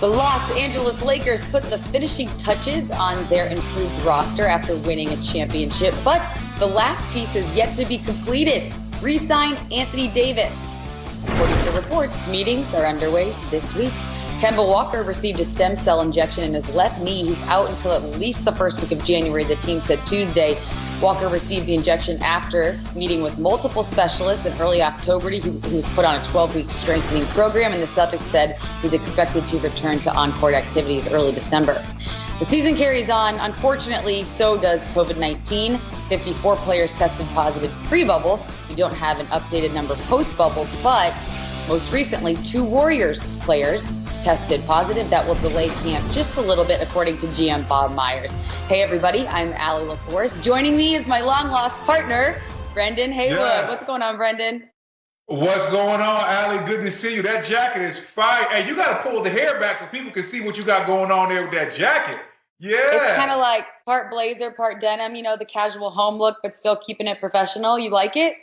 The Los Angeles Lakers put the finishing touches on their improved roster after winning a championship, but the last piece is yet to be completed. Re-sign Anthony Davis. According to reports, meetings are underway this week. Kemba Walker received a stem cell injection in his left knee. He's out until at least the first week of January, the team said Tuesday. Walker received the injection after meeting with multiple specialists in early October. He was put on a 12-week strengthening program, and the Celtics said he's expected to return to on-court activities early December. The season carries on. Unfortunately, so does COVID-19. 54 players tested positive pre-bubble. We don't have an updated number post-bubble, but most recently, 2 Warriors players tested positive. That will delay camp just a little bit, according to GM Bob Myers. Hey, everybody, I'm Allie LaForce. Joining me is my long-lost partner, Brendan Haywood. Yes. What's going on, Brendan? What's going on, Allie? Good to see you. That jacket is fire. Hey, you got to pull the hair back so people can see what you got going on there with that jacket. Yeah. It's kind of like part blazer, part denim, you know, the casual home look, but still keeping it professional. You like it?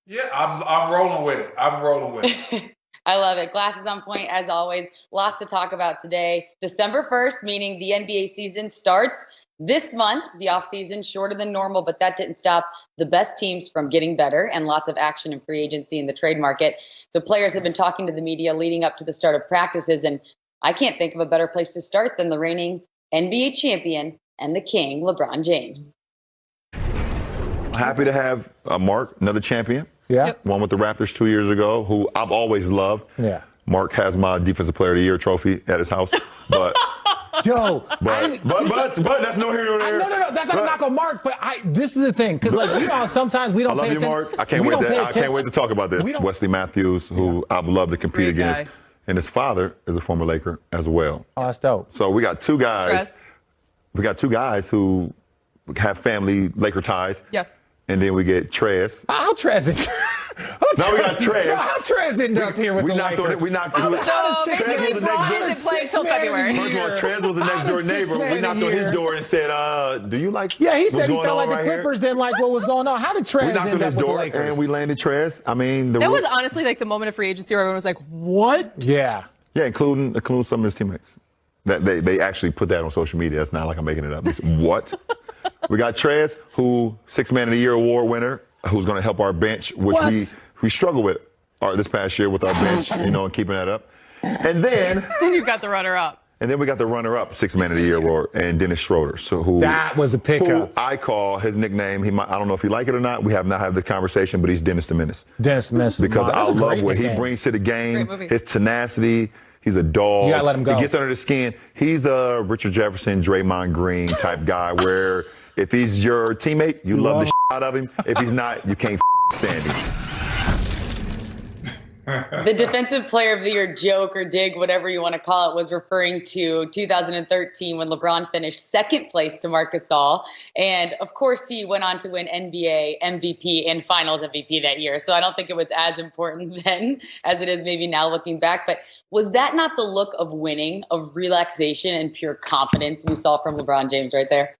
Yeah, I'm rolling with it. I'm rolling with it. I love it. Glasses on point, as always. Lots to talk about today. December 1st, meaning the NBA season starts this month. The offseason shorter than normal, but that didn't stop the best teams from getting better, and lots of action in free agency in the trade market. So players have been talking to the media leading up to the start of practices, and I can't think of a better place to start than the reigning NBA champion and the king, LeBron James. Happy to have Mark, another champion. Yeah. Yep. One with the Raptors 2 years ago, who I've always loved. Yeah. Mark has my Defensive Player of the Year trophy at his house. But Yo, but that's no here nor there. No, that's not a knock on Mark, but this is the thing, because sometimes we don't I love pay you, attention. Mark. I can't wait to talk about this. Wesley Matthews, who I've loved to compete against, and his father is a former Laker as well. Oh, that's dope. So we got two guys. We got 2 guys who have family Laker ties. Yeah. And then we get Trez. How Trez is? Now we got Trez. How Trez ended up here with the Lakers? We knocked on it. So basically, Braun isn't playing until February. First of all, Trez was the next door neighbor. We knocked on his door and said, "Do you like?" Yeah, he said he what's felt going like on the right Clippers didn't like what was going on. How did Trez We knocked on end his up with the door Lakers? and we landed Trez. I mean, That was honestly like the moment of free agency where everyone was like, "What?" Yeah. Yeah, including some of his teammates. That they actually put that on social media. It's not like I'm making it up. They said, what? We got Trez, who 6th Man of the Year award winner, who's going to help our bench, which we struggle with this past year with our bench, and keeping that up. And then you've got the runner-up. And then we got the runner-up 6th Man of the Year award, and Dennis Schroeder. So that was a pickup. Who I call his nickname. I don't know if you like it or not. We have not had the conversation, but he's Dennis the Menace. Dennis the Menace. Because I love what he brings to the game. His tenacity. He's a dog. You gotta let him go. He gets under the skin. He's a Richard Jefferson, Draymond Green type guy where if he's your teammate, you love the shit out of him. If he's not, you can't stand him. The Defensive Player of the Year joke or dig, whatever you want to call it, was referring to 2013 when LeBron finished 2nd place to Marc Gasol. And, of course, he went on to win NBA MVP and Finals MVP that year. So I don't think it was as important then as it is maybe now looking back. But was that not the look of winning, of relaxation and pure confidence we saw from LeBron James right there?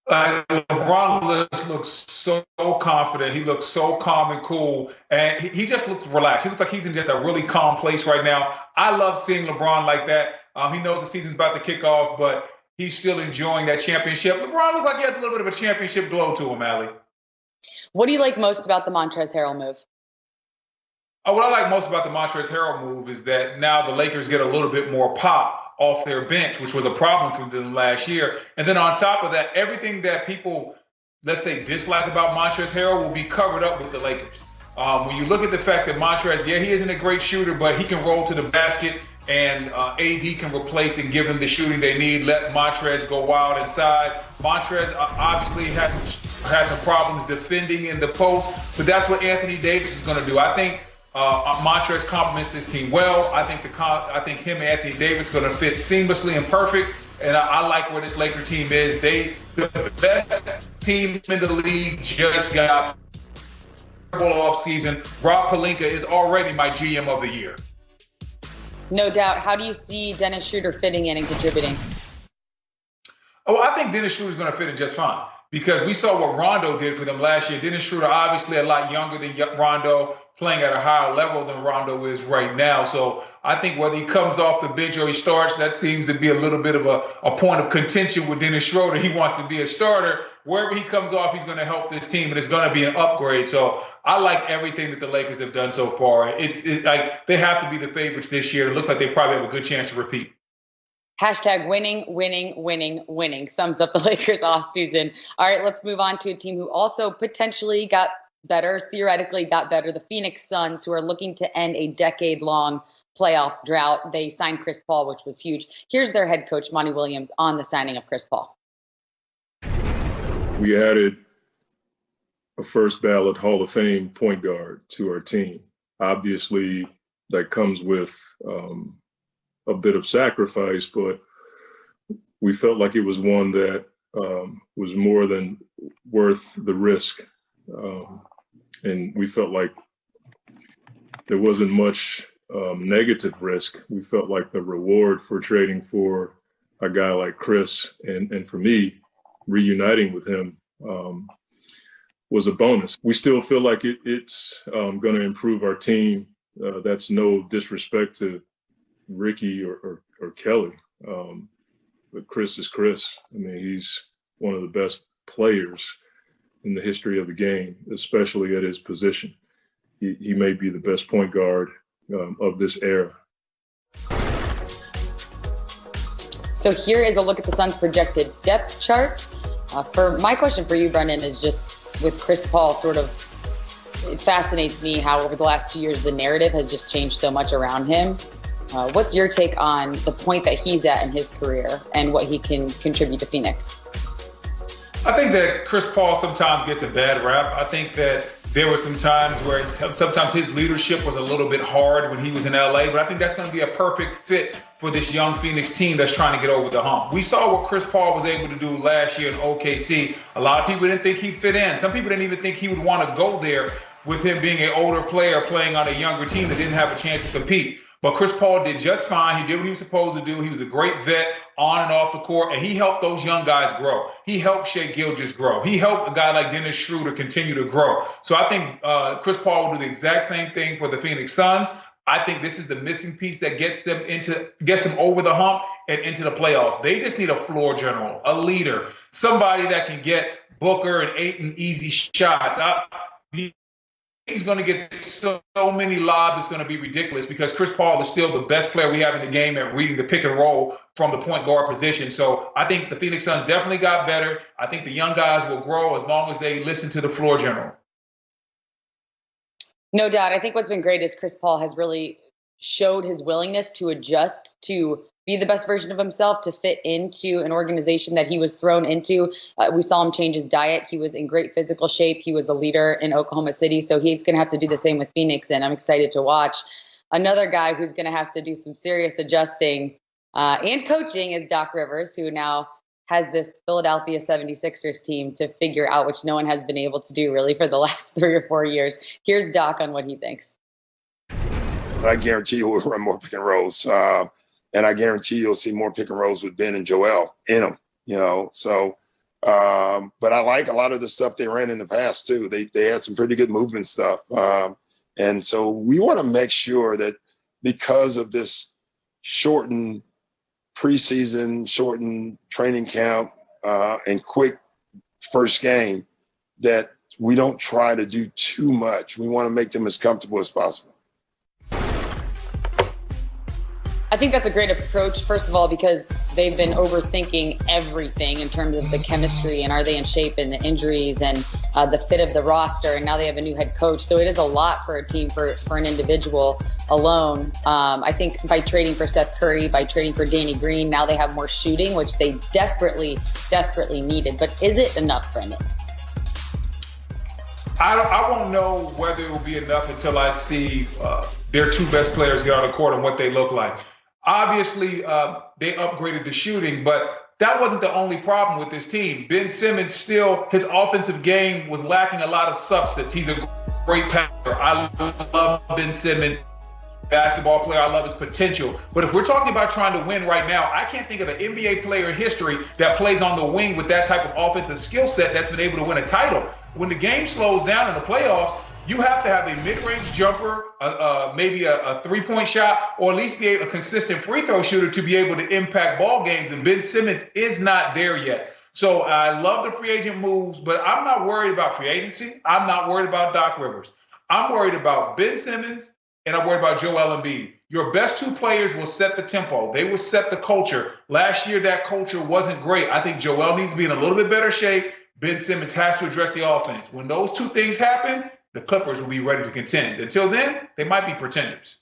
LeBron looks so confident. He looks so calm and cool. And he just looks relaxed. He looks like he's in just a really calm place right now. I love seeing LeBron like that. He knows the season's about to kick off, but he's still enjoying that championship. LeBron looks like he has a little bit of a championship glow to him, Allie. What do you like most about the Montrezl Harrell move? What I like most about the Montrezl Harrell move is that now the Lakers get a little bit more pop off their bench, which was a problem for them last year. And then on top of that, everything that people, let's say, dislike about Montrezl Harrell will be covered up with the Lakers. When you look at the fact that Montrezl, he isn't a great shooter, but he can roll to the basket, and AD can replace and give them the shooting they need. Let Montrezl go wild inside. Montrezl obviously has some problems defending in the post, but that's what Anthony Davis is going to do. I think Montrezl complements this team well. I think him and Anthony Davis are going to fit seamlessly and perfect. And I like where this Laker team is. The best team in the league just got off season. Rob Pelinka is already my GM of the year. No doubt. How do you see Dennis Schroeder fitting in and contributing? Oh, I think Dennis Schroeder is going to fit in just fine. because we saw what Rondo did for them last year. Dennis Schroeder, obviously a lot younger than Rondo, playing at a higher level than Rondo is right now. So I think whether he comes off the bench or he starts, that seems to be a little bit of a point of contention with Dennis Schroeder. He wants to be a starter. Wherever he comes off, he's going to help this team, and it's going to be an upgrade. So I like everything that the Lakers have done so far. It's like they have to be the favorites this year. It looks like they probably have a good chance to repeat. Hashtag winning, winning, winning, winning sums up the Lakers offseason. All right, let's move on to a team who also potentially got better, theoretically got better, the Phoenix Suns, who are looking to end a decade-long playoff drought. They signed Chris Paul, which was huge. Here's their head coach, Monty Williams, on the signing of Chris Paul. We added a first ballot Hall of Fame point guard to our team. Obviously, that comes with a bit of sacrifice, but we felt like it was one that was more than worth the risk. And we felt like there wasn't much negative risk. We felt like the reward for trading for a guy like Chris and for me, reuniting with him was a bonus. We still feel like it's going to improve our team. That's no disrespect to Ricky or Kelly, but Chris is Chris. I mean, he's one of the best players in the history of the game, especially at his position. He may be the best point guard of this era. So here is a look at the Suns' projected depth chart. For my question for you, Brendan, is just with Chris Paul, it fascinates me how over the last 2 years the narrative has just changed so much around him. What's your take on the point that he's at in his career and what he can contribute to Phoenix? I think that Chris Paul sometimes gets a bad rap. I think that there were some times where sometimes his leadership was a little bit hard when he was in LA, but I think that's going to be a perfect fit for this young Phoenix team that's trying to get over the hump. We saw what Chris Paul was able to do last year in OKC. A lot of people didn't think he'd fit in. Some people didn't even think he would want to go there with him being an older player playing on a younger team that didn't have a chance to compete. But Chris Paul did just fine. He did what he was supposed to do. He was a great vet on and off the court, and he helped those young guys grow. He helped Shai Gilgeous grow. He helped a guy like Dennis Schroeder continue to grow. So I think Chris Paul will do the exact same thing for the Phoenix Suns. I think this is the missing piece that gets them over the hump and into the playoffs. They just need a floor general, a leader, somebody that can get Booker and Ayton easy shots. He's going to get so many lobs, it's going to be ridiculous because Chris Paul is still the best player we have in the game at reading the pick and roll from the point guard position. So I think the Phoenix Suns definitely got better. I think the young guys will grow as long as they listen to the floor general. No doubt. I think what's been great is Chris Paul has really showed his willingness to adjust, to be the best version of himself, to fit into an organization that he was thrown into. We saw him change his diet. He was in great physical shape. He was a leader in Oklahoma City. So he's going to have to do the same with Phoenix, and I'm excited to watch. Another guy who's going to have to do some serious adjusting and coaching is Doc Rivers, who now has this Philadelphia 76ers team to figure out, which no one has been able to do really for the last 3 or 4 years. Here's Doc on what he thinks. I guarantee you we'll run more pick and rolls. And I guarantee you'll see more pick and rolls with Ben and Joel in them, So, but I like a lot of the stuff they ran in the past too. They had some pretty good movement stuff. And so we want to make sure that because of this shortened preseason, shortened training camp, and quick first game, that we don't try to do too much. We want to make them as comfortable as possible. I think that's a great approach, first of all, because they've been overthinking everything in terms of the chemistry and are they in shape and the injuries and the fit of the roster. And now they have a new head coach. So it is a lot for a team, for an individual alone. I think by trading for Seth Curry, by trading for Danny Green, now they have more shooting, which they desperately, desperately needed. But is it enough, Brendan? I won't know whether it will be enough until I see their two best players get on the court and what they look like. Obviously, they upgraded the shooting, but that wasn't the only problem with this team. Ben Simmons his offensive game was lacking a lot of substance. He's a great passer. I love Ben Simmons. basketball player. I love his potential. But if we're talking about trying to win right now, I can't think of an NBA player in history that plays on the wing with that type of offensive skill set that's been able to win a title. When the game slows down in the playoffs, you have to have a mid-range jumper, maybe a three-point shot, or at least be a consistent free throw shooter to be able to impact ball games. And Ben Simmons is not there yet. So I love the free agent moves, but I'm not worried about free agency. I'm not worried about Doc Rivers. I'm worried about Ben Simmons, and I'm worried about Joel Embiid. Your best two players will set the tempo. They will set the culture. Last year, that culture wasn't great. I think Joel needs to be in a little bit better shape. Ben Simmons has to address the offense. When those two things happen, the Clippers will be ready to contend. Until then, they might be pretenders.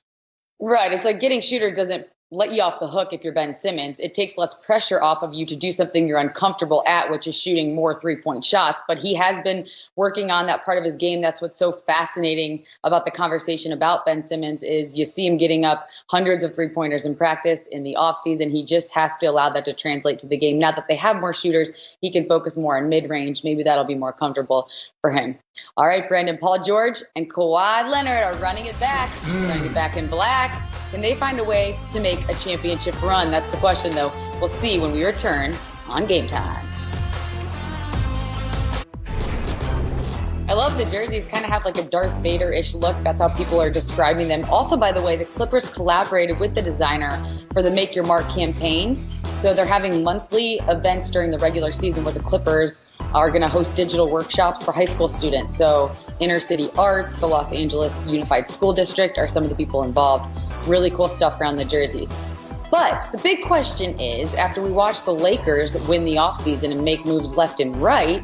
Right. It's like getting shooters doesn't let you off the hook if you're Ben Simmons. It takes less pressure off of you to do something you're uncomfortable at, which is shooting more three-point shots. But he has been working on that part of his game. That's what's so fascinating about the conversation about Ben Simmons is you see him getting up hundreds of three-pointers in practice in the offseason. He just has to allow that to translate to the game. Now that they have more shooters, he can focus more on mid-range. Maybe that'll be more comfortable for him. All right, Brandon, Paul George and Kawhi Leonard are running it back in black. Can they find a way to make a championship run? That's the question, though. We'll see when we return on Game Time. I love the jerseys, kind of have like a Darth Vader-ish look. That's how people are describing them. Also, by the way, the Clippers collaborated with the designer for the Make Your Mark campaign. So they're having monthly events during the regular season where the Clippers are going to host digital workshops for high school students. So Inner City Arts, the Los Angeles Unified School District are some of the people involved. Really cool stuff around the jerseys. But the big question is, after we watch the Lakers win the offseason and make moves left and right,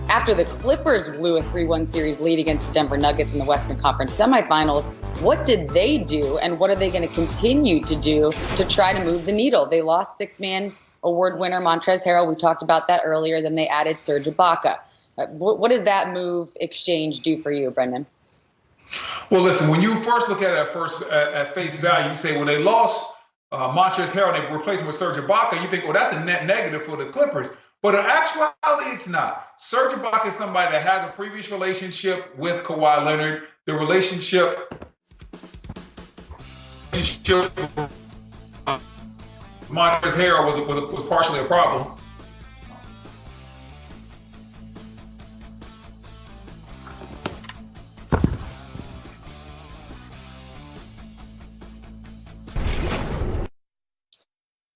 after the Clippers blew a 3-1 series lead against the Denver Nuggets in the Western Conference semifinals, what did they do and what are they going to continue to do to try to move the needle? They lost six-man award winner Montrezl Harrell. We talked about that earlier. Then they added Serge Ibaka. What does that move exchange do for you, Brendan? Well, listen, when you first look at it at face value, you say, well, they lost Montrezl Harrell and they replaced him with Serge Ibaka. You think, well, that's a net negative for the Clippers. But in actuality, it's not. Serge Ibaka is somebody that has a previous relationship with Kawhi Leonard. The relationship Montrezl Harrell was partially a problem.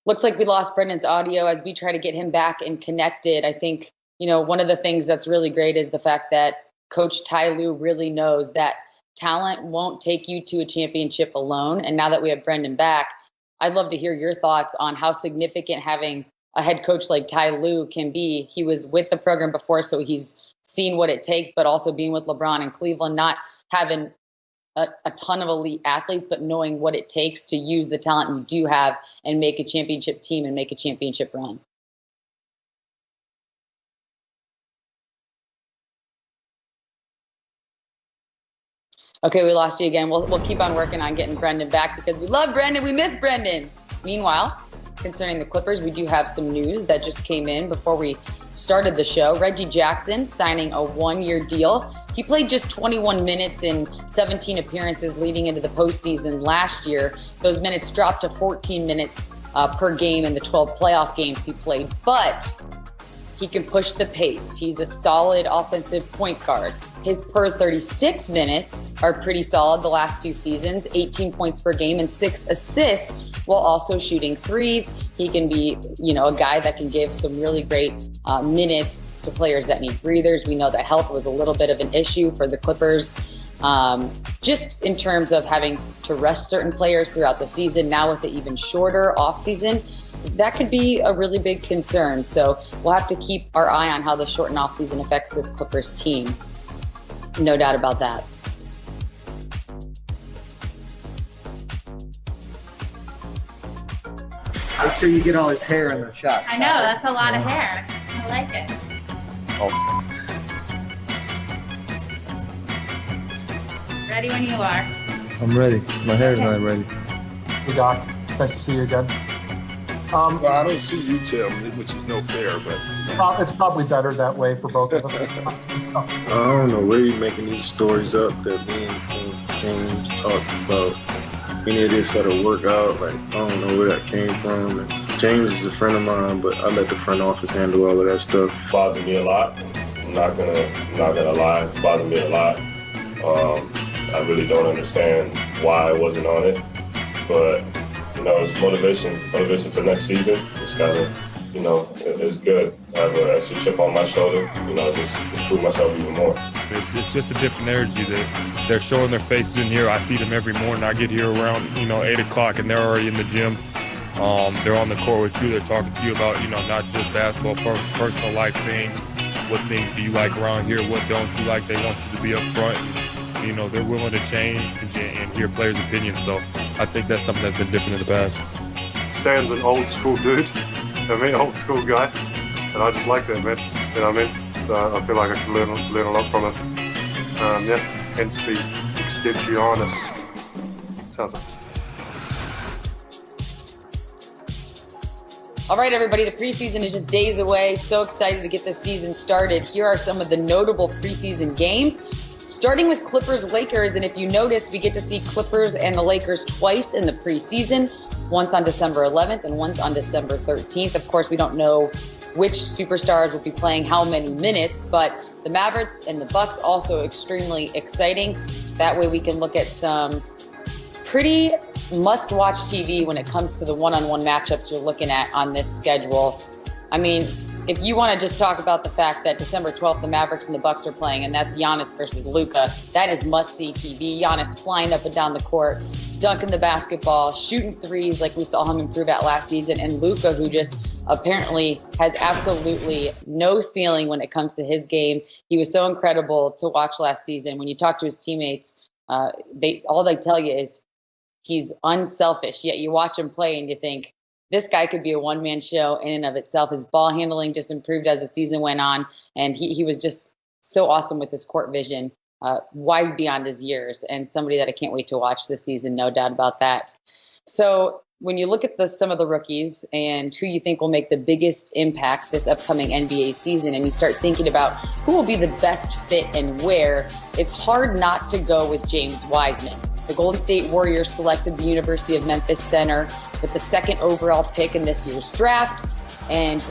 Looks like we lost Brendan's audio as we try to get him back and connected. I think, one of the things that's really great is the fact that Coach Ty Lue really knows that talent won't take you to a championship alone. And now that we have Brendan back, I'd love to hear your thoughts on how significant having a head coach like Ty Lue can be. He was with the program before, so he's seen what it takes, but also being with LeBron in Cleveland, not having a ton of elite athletes, but knowing what it takes to use the talent you do have and make a championship team and make a championship run. Okay, we lost you again. We'll keep on working on getting Brendan back because we love Brendan. We miss Brendan. Meanwhile, concerning the Clippers, we do have some news that just came in before we started the show. Reggie Jackson signing a one-year deal. He played just 21 minutes in 17 appearances leading into the postseason last year. Those minutes dropped to 14 minutes per game in the 12 playoff games he played. But he can push the pace. He's a solid offensive point guard. His per 36 minutes are pretty solid the last two seasons, 18 points per game and 6 assists while also shooting threes. He can be, a guy that can give some really great minutes to players that need breathers. We know that health was a little bit of an issue for the Clippers, just in terms of having to rest certain players throughout the season. Now with the even shorter offseason, that could be a really big concern. So we'll have to keep our eye on how the shortened offseason affects this Clippers team. No doubt about that. Make sure you get all his hair in the shot. I know, that's a lot of hair. I like it. Oh. Ready when you are. I'm ready. My hair's not ready. Hey, Doc. Nice to see you again. Well, I don't see you, Tim, which is no fair, but It's probably better that way for both of us. I don't know where you're making these stories up that me and James talked about any of this at a workout. Like, I don't know where that came from. And James is a friend of mine, but I let the front office handle all of that stuff. It bothered me a lot. I'm not gonna lie. It bothered me a lot. I really don't understand why I wasn't on it, but it's motivation for next season. Just gotta, it's good. I have an extra chip on my shoulder. Just improve myself even more. It's just a different energy. They're showing their faces in here. I see them every morning. I get here around 8 o'clock, and they're already in the gym. They're on the court with you. They're talking to you about not just basketball, personal life things. What things do you like around here? What don't you like? They want you to be up front. They're willing to change and hear players' opinions. So I think that's something that's been different in the past. Stan's an old school dude. Old school guy. And I just like that, man. You know what I mean? So I feel like I can learn a lot from him. Hence the extensionis. Sounds like. All right, everybody, the preseason is just days away. So excited to get this season started. Here are some of the notable preseason games. Starting with Clippers-Lakers, and if you notice, we get to see Clippers and the Lakers twice in the preseason, once on December 11th and once on December 13th. Of course, we don't know which superstars will be playing how many minutes, but the Mavericks and the Bucks also extremely exciting. That way we can look at some pretty must-watch TV when it comes to the one-on-one matchups you're looking at on this schedule. I mean, if you want to just talk about the fact that December 12th, the Mavericks and the Bucks are playing, and that's Giannis versus Luka, that is must-see TV. Giannis flying up and down the court, dunking the basketball, shooting threes like we saw him improve at last season, and Luka, who just apparently has absolutely no ceiling when it comes to his game. He was so incredible to watch last season. When you talk to his teammates, all they tell you is he's unselfish, yet you watch him play and you think, this guy could be a one-man show in and of itself. His ball handling just improved as the season went on, and he was just so awesome with his court vision, wise beyond his years, and somebody that I can't wait to watch this season, no doubt about that. So when you look at some of the rookies and who you think will make the biggest impact this upcoming NBA season, and you start thinking about who will be the best fit and where, it's hard not to go with James Wiseman. The Golden State Warriors selected the University of Memphis center with the second overall pick in this year's draft, and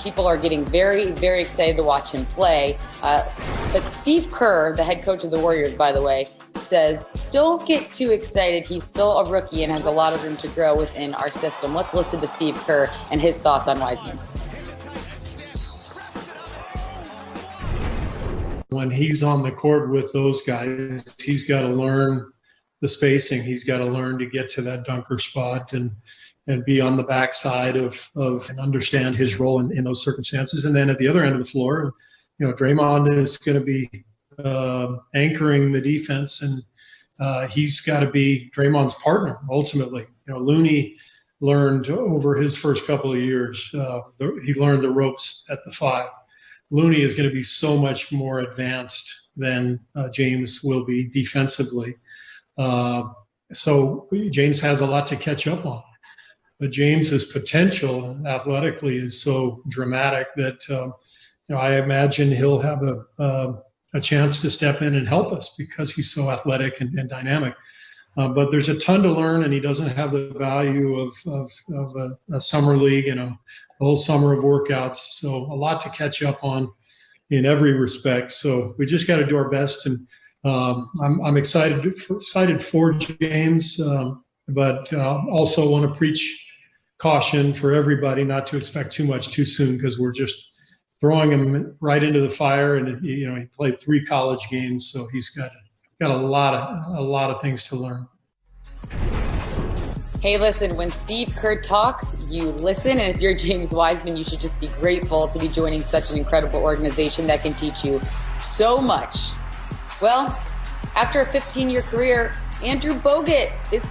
people are getting very, very excited to watch him play. But Steve Kerr, the head coach of the Warriors, by the way, says, don't get too excited. He's still a rookie and has a lot of room to grow within our system. Let's listen to Steve Kerr and his thoughts on Wiseman. When he's on the court with those guys, he's got to learn the spacing. He's got to learn to get to that dunker spot and be on the backside of and understand his role in those circumstances. And then at the other end of the floor, Draymond is going to be anchoring the defense, and he's got to be Draymond's partner ultimately. Looney learned over his first couple of years, he learned the ropes at the 5. Looney is going to be so much more advanced than James will be defensively. So James has a lot to catch up on. But James's potential athletically is so dramatic that I imagine he'll have a chance to step in and help us because he's so athletic and dynamic. But there's a ton to learn, and he doesn't have the value of a summer league and a whole summer of workouts. So a lot to catch up on in every respect. So we just got to do our best, and I'm excited for James, but also want to preach caution for everybody not to expect too much too soon, because we're just throwing him right into the fire. And he played 3 college games, so he's got a lot of things to learn. Hey, listen, when Steve Kerr talks, you listen. And if you're James Wiseman, you should just be grateful to be joining such an incredible organization that can teach you so much. Well, after a 15-year career, Andrew Bogut is